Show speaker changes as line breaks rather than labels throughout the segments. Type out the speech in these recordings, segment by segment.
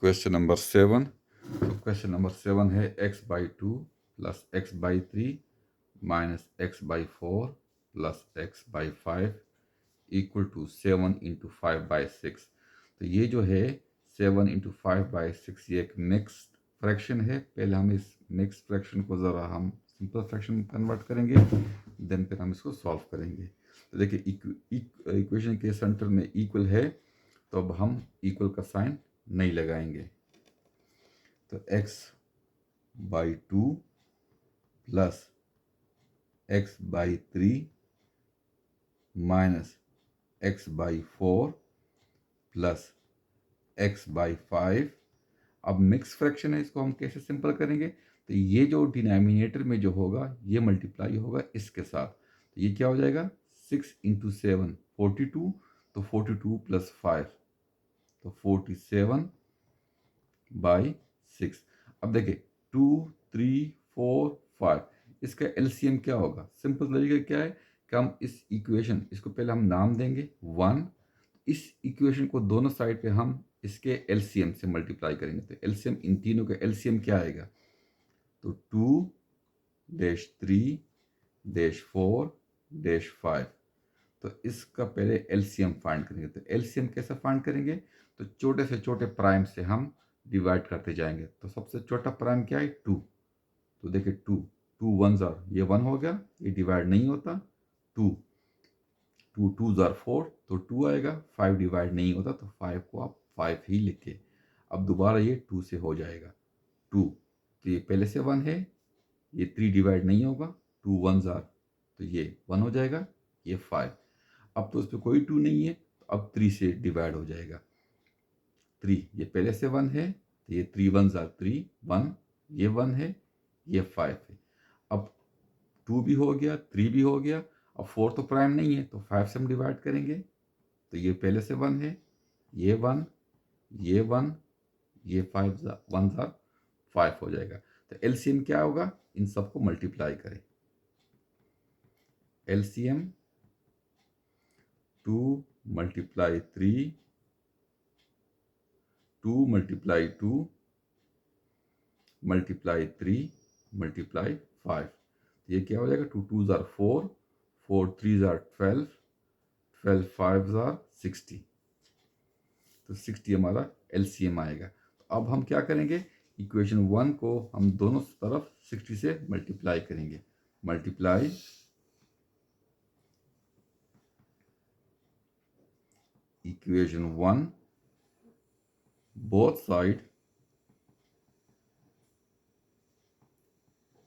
Question number 7। तो question number 7 है x/2 plus x/3 minus x/4 plus x/5 equal to 7 into 5/6। तो ये जो है 7 इंटू 5/6 ये एक मिक्स्ड फ्रैक्शन है। पहले हम इस मिक्स्ड फ्रैक्शन को ज़रा हम सिंपल फ्रैक्शन में कन्वर्ट करेंगे, देन फिर हम इसको सॉल्व करेंगे। तो देखिए इक्वेशन के सेंटर में इक्वल है, तो अब हम इक्वल का साइन नहीं लगाएंगे। तो x/2 plus x/3 minus x/4 plus x/5। अब मिक्स फ्रैक्शन है, इसको हम कैसे सिंपल करेंगे? तो ये जो डिनोमिनेटर में जो होगा ये मल्टीप्लाई होगा इसके साथ। तो ये क्या हो जाएगा? 6 इंटू 7 42, तो 42 प्लस 5 तो 47/6। अब देखिए 2 3 4 5, इसका एलसीएम क्या होगा? सिंपल तरीका क्या है कि हम इस इक्वेशन, इसको पहले हम नाम देंगे 1। इस इक्वेशन को दोनों साइड पे हम इसके एलसीएम से मल्टीप्लाई करेंगे। तो एलसीएम, इन तीनों का एलसीएम क्या आएगा? तो 2-3-4-5। तो इसका पहले एलसीएम फाइंड करेंगे। तो एलसीएम कैसे फाइंड करेंगे? तो छोटे से छोटे प्राइम से हम डिवाइड करते जाएंगे। तो सबसे छोटा प्राइम क्या है? 2। तो देखिए 2 1 जार, ये 1 हो गया, ये डिवाइड नहीं होता। 2 2 जार 4, तो 2 आएगा। 5 डिवाइड नहीं होता, तो 5 को आप 5 ही लिखे। अब दोबारा ये 2 से हो जाएगा 2, तो ये पहले से 1 है, ये 3 डिवाइड नहीं होगा। 2 1 जार, तो ये 1 हो जाएगा, ये 5। अब तो उस पर कोई 2 नहीं है, तो अब 3 से डिवाइड हो जाएगा। 3, ये पहले से 1 है, तो ये 3 1 जार 3 1, ये 1 है, ये 5 है। अब 2 भी हो गया, 3 भी हो गया। अब 4 तो प्राइम नहीं है, तो 5 से हम डिवाइड करेंगे। तो ये पहले से 1 है, ये 1, ये 1, ये 5 1 जार 5 हो जाएगा। तो एलसीएम क्या होगा? इन सबको मल्टीप्लाई करें। LCM 2 multiply 3, 2 multiply 2 multiply 3 multiply 5। ये क्या हो जाएगा? 2 2 जार 4, 4 3 जार 12, 12 5 जार 60। तो 60 हमारा एलसीएम आएगा। तो अब हम क्या करेंगे? इक्वेशन 1 को हम दोनों तरफ 60 से मल्टीप्लाई करेंगे। Multiply equation 1 both side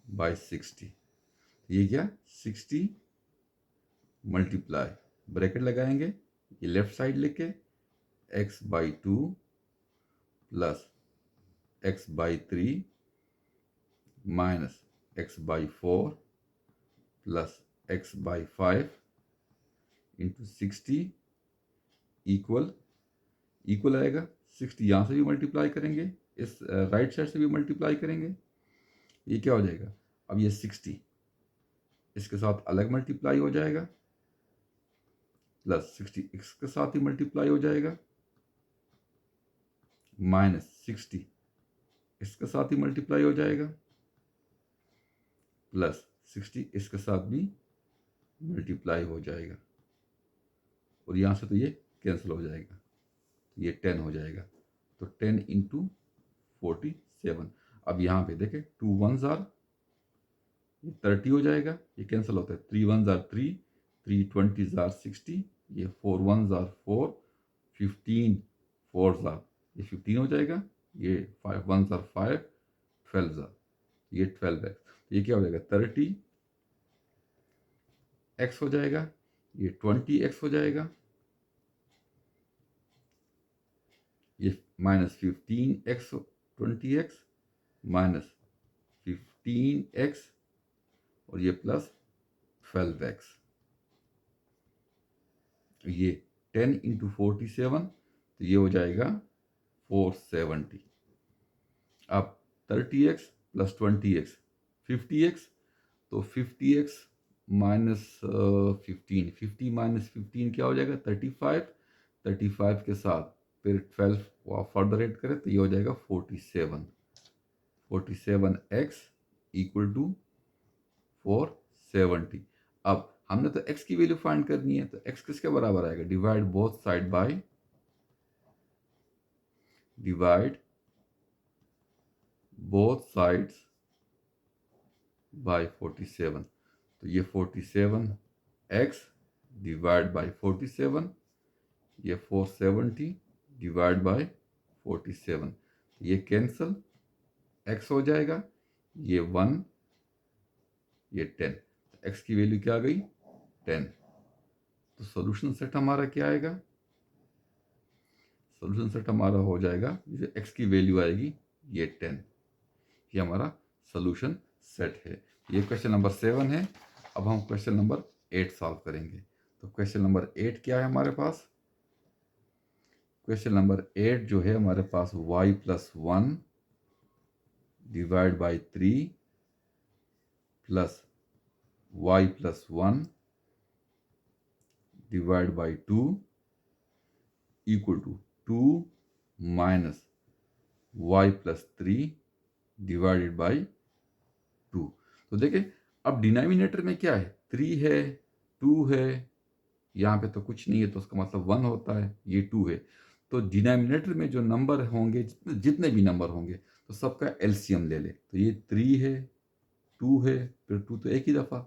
by 60। ये क्या? 60 मल्टीप्लाई, ब्रैकेट लगाएंगे, ये लेफ्ट साइड लेके x/2 plus x/3 minus x/4 plus x/5 into 60 equal आएगा। 60 यहाँ से भी मल्टीप्लाई करेंगे, इस राइट साइड से भी मल्टीप्लाई करेंगे। ये क्या हो जाएगा? अब ये 60 इसके साथ अलग मल्टीप्लाई हो जाएगा, प्लस 60 इसके साथ ही मल्टीप्लाई हो जाएगा, माइनस 60 इसके साथ ही मल्टीप्लाई हो जाएगा, प्लस 60 इसके साथ भी मल्टीप्लाई हो जाएगा। और यहाँ से तो ये कैंसिल हो जाएगा, तो ये 10 हो जाएगा। तो 10 इंटू 47। अब यहाँ पे देखें 2 1 जार, ये 30 हो जाएगा, ये कैंसिल होता है। 3 1 जार 3, 3 20 जार 60, ये 4 1 जार 4, 15 4 जार, ये 15 हो जाएगा। ये 5 1 जार 5, 12 जार, ये 12x। ये क्या हो जाएगा? 30x हो जाएगा, ये 20x हो जाएगा, ये minus 15x 20x minus 15x और ये प्लस 12x। ये 10 इंटू 47, तो ये हो जाएगा 470। अब 30x प्लस 20x 50x, तो 50x माइनस 15, 50 माइनस 15 क्या हो जाएगा? 35। 35 के साथ फिर 12 वो आप फर्दर ऐड करें तो ये हो जाएगा 47। 47x equal to 470। अब हमने तो x की वैल्यू फाइंड करनी है, तो x किसके बराबर आएगा? Divide both side by, divide both sides by 47। तो ये 47x डिवाइड बाय 47, ये 470 डिवाइड बाय 47, ये कैंसल, x हो जाएगा, ये 1, ये 10। तो x की वैल्यू क्या आ गई? 10। तो सॉल्यूशन सेट हमारा क्या आएगा? सॉल्यूशन सेट हमारा हो जाएगा, जो x की वैल्यू आएगी ये 10। ये हमारा सॉल्यूशन सेट है। ये क्वेश्चन नंबर 7 है। अब हम क्वेश्चन नंबर 8 सॉल्व करेंगे। तो क्वेश्चन नंबर 8 क्या है हमारे पास? क्वेश्चन नंबर 8 जो है हमारे पास y plus 1 divide by 3 plus y plus 1 divide by 2 equal to 2 minus y plus 3 divided by 2। तो देखिए अब डिनोमिनेटर में क्या है? 3 है, 2 है, यहाँ पे तो कुछ नहीं है, तो उसका मतलब 1 होता है, ये 2 है। तो डिनोमिनेटर में जो नंबर होंगे, जितने भी नंबर होंगे, तो सबका एलसीएम ले ले। तो ये 3 है, 2 है, फिर 2 तो एक ही दफ़ा,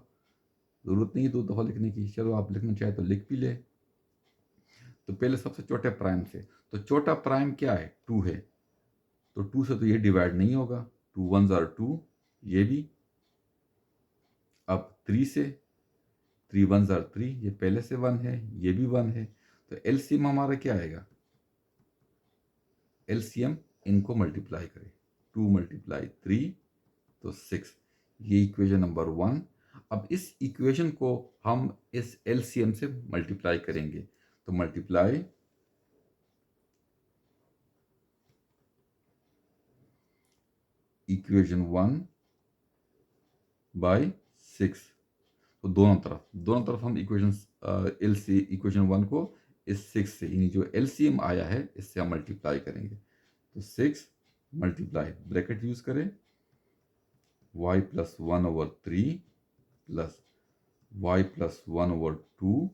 ज़रूरत नहीं है 2 दफ़ा लिखने की। चलो आप लिखना चाहे तो लिख भी ले। तो पहले सबसे छोटे प्राइम से, तो छोटा प्राइम क्या है? 2 है, तो 2 से तो ये डिवाइड नहीं होगा, 2 1 आर 2, ये भी। अब 3 से, 3 1 आर 3, ये पहले से 1 है, ये भी 1 है। तो एलसीएम हमारा क्या आएगा? एलसीएम इनको मल्टीप्लाई करें, 2 मल्टीप्लाई 3 तो 6। ये इक्वेशन नंबर 1। अब इस इक्वेशन को हम इस एलसीएम से मल्टीप्लाई करेंगे, तो मल्टीप्लाई इक्वेशन 1 बाय 6। तो दोनों तरफ हम इक्वेशन 1 को इस 6 से, यानी जो एलसीएम आया है इससे हम मल्टीप्लाई करेंगे। तो 6 मल्टीप्लाई, ब्रैकेट यूज करें, y plus 1 over 3 plus y plus 1 over 2।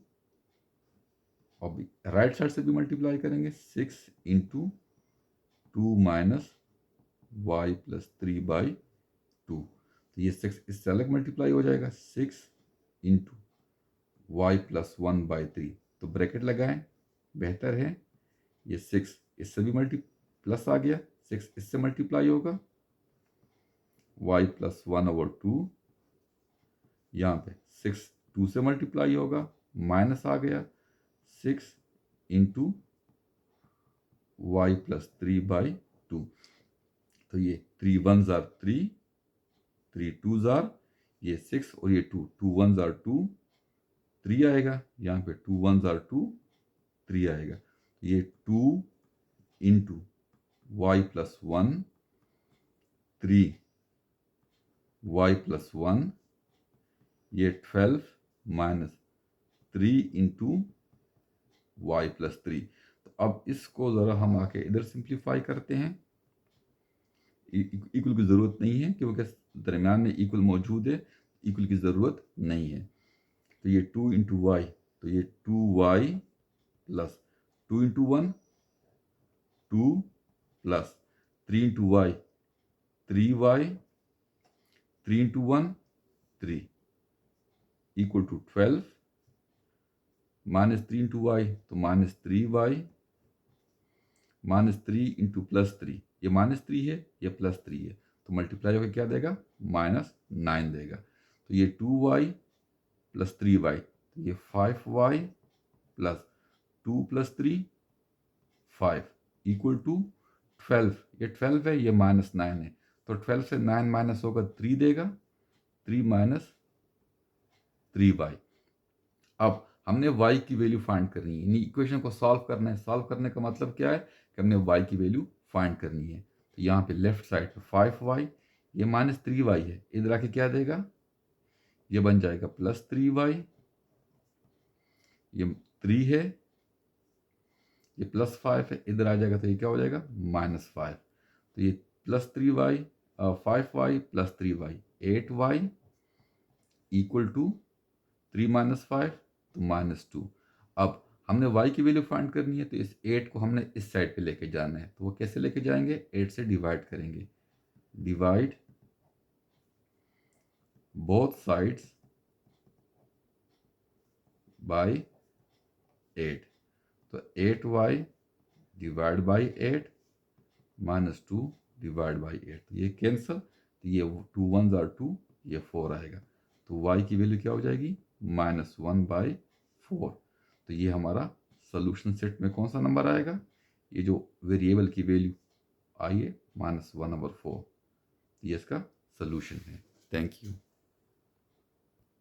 अब राइट साइड से भी मल्टीप्लाई करेंगे, 6 into 2 minus y plus 3 by 2। तो ये 6 इससे अलग मल्टीप्लाई हो जाएगा, 6 इंटू y प्लस 1 बाई 3। तो ब्रैकेट लगाएं, बेहतर है। ये 6 इससे भी प्लस आ गया, 6 इससे मल्टीप्लाई होगा, y प्लस 1 ओवर 2। यहाँ पे 6 2 से मल्टीप्लाई होगा, माइनस आ गया, 6 इंटू वाई प्लस 3 बाई 2। तो ये 3 1 आर 3, 3 2 आर, ये 6 और ये 2, 2 1 आर 2, 3 आएगा। यहाँ पे 2 1 आर 2, 3 आएगा। ये 2 into Y plus 1, 3 Y plus 1, ये 12 माइनस 3 इंटू वाई प्लस 3। तो अब इसको ज़रा हम आके इधर सिंप्लीफाई करते हैं। इक्वल की ज़रूरत नहीं है क्योंकि दरमियान में इक्वल मौजूद है, इक्वल की ज़रूरत नहीं है। तो ये 2 इंटू वाई, तो ये 2y plus 2 into 1 2 plus 3 into y 3y, 3 इंटू 1 3 equal to 12, minus 3 into y तो minus 3y, minus 3 into plus 3, ये माइनस 3 है, ये प्लस 3 है, तो मल्टीप्लाई होकर क्या देगा? माइनस 9 देगा। तो ये 2y प्लस 3y, तो ये 5y plus 2 plus 3 5 equal to 12। ये 12 है, ये माइनस 9 है, तो 12 से 9 माइनस होगा 3 देगा, 3 माइनस 3y। अब हमने y की वैल्यू फाइंड करनी है, यानी इक्वेशन को सॉल्व करना है। सॉल्व करने का मतलब क्या है कि हमने y की वैल्यू फाइंड करनी है। तो यहाँ पे लेफ्ट साइड पे 5y, ये माइनस 3y है, इधर आके क्या देगा? ये बन जाएगा प्लस 3y, ये 3 है, ये +5 है, इधर आ जाएगा तो ये क्या हो जाएगा -5। तो ये +3y 5y + 3y 8y equal to 3 - 5 तो -2। अब हमने y की वैल्यू फाइंड करनी है, तो इस 8 को हमने इस साइड पे लेके जाना है। तो वो कैसे लेके जाएंगे, 8 से डिवाइड करेंगे। Divide both sides by 8। तो 8y divide by 8 -2 divide by 8। तो ये कैंसिल, तो ये 2 1s are 2, ये 4 आएगा। तो y की वैल्यू क्या हो जाएगी -1/4। तो ये हमारा सोल्यूशन सेट में कौन सा नंबर आएगा, ये जो वेरिएबल की वैल्यू आई है -1/4, ये इसका सोल्यूशन है। Thank you.